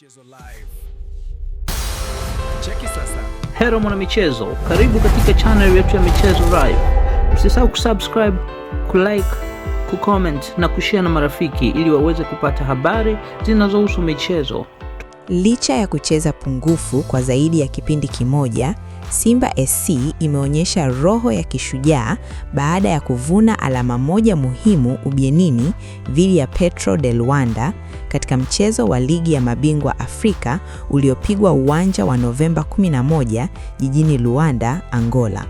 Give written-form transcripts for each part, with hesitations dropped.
Michezo live. Cheki sasa. Hello mwana michezo, karibu katika channel yetu ya Michezo Live. Usisahau kusubscribe, kulike, kucomment na kushare na marafiki ili waweze kupata habari zinazohusu michezo. Licha ya kucheza pungufu kwa zaidi ya kipindi kimoja, Simba SC imeonyesha roho ya kishujaa baada ya kuvuna alama moja muhimu ugenini dhidi ya Petro de Luanda katika mchezo wa Ligi ya Mabingwa Afrika uliopigwa uwanja wa Novemba 11 jijini Luanda, Angola.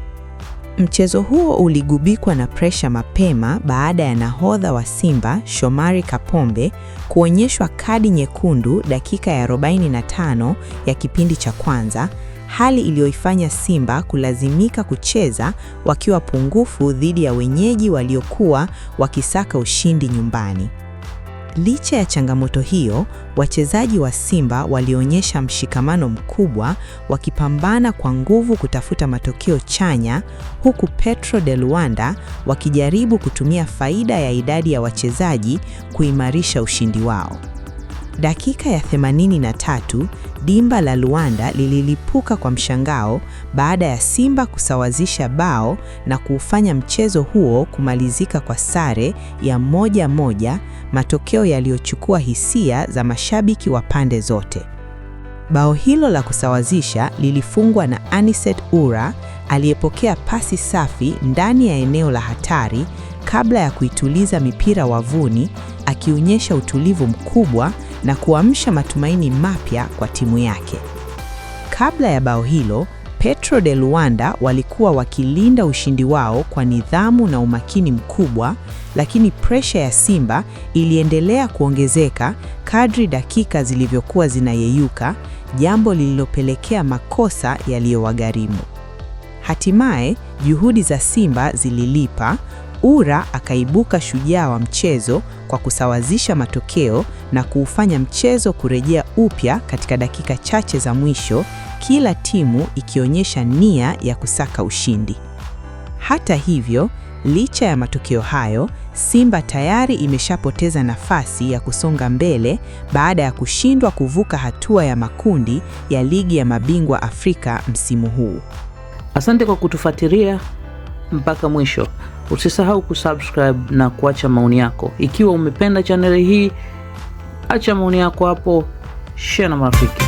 Mchezo huo uligubikwa na presha mapema baada ya nahodha wa Simba, Shomari Kapombe, kuonyeshwa kadi nyekundu dakika ya 45 ya kipindi cha kwanza, hali iliyoifanya Simba kulazimika kucheza wakiwa pungufu dhidi ya wenyeji waliokuwa wakisaka ushindi nyumbani. Licha ya changamoto hiyo, wachezaji wa Simba walionyesha mshikamano mkubwa wakipambana kwa nguvu kutafuta matokeo chanya, huku Petro de Luanda wakijaribu kutumia faida ya idadi ya wachezaji kuimarisha ushindi wao. Dakika ya 83, dimba la Luanda lililipuka kwa mshangao baada ya Simba kusawazisha bao na kuufanya mchezo huo kumalizika kwa sare ya 1-1, matokeo yaliyochukua hisia za mashabiki wa pande zote. Bao hilo la kusawazisha lilifungwa na Aniset Ura aliyepokea pasi safi ndani ya eneo la hatari kabla ya kuituliza mipira wavuni, akionyesha utulivu mkubwa na kuamsha matumaini mapya kwa timu yake. Kabla ya bao hilo, Petro de Luanda walikuwa wakilinda ushindi wao kwa nidhamu na umakini mkubwa, lakini presha ya Simba iliendelea kuongezeka kadri dakika zilivyokuwa zinayeyuka, jambo lililopelekea makosa yaliyowagharimu. Hatimaye, juhudi za Simba zililipa. Ura akaibuka shujaa wa mchezo kwa kusawazisha matokeo na kuufanya mchezo kurejea upya katika dakika chache za mwisho, kila timu ikionyesha nia ya kusaka ushindi. Hata hivyo, licha ya matokeo hayo, Simba tayari imeshapoteza nafasi ya kusonga mbele baada ya kushindwa kuvuka hatua ya makundi ya Ligi ya Mabingwa Afrika msimu huu. Asante kwa kutufuatilia mpaka mwisho. Usisahau kusubscribe na kuacha maoni yako. Ikiwa umependa channel hii, acha maoni yako hapo, share na marafiki.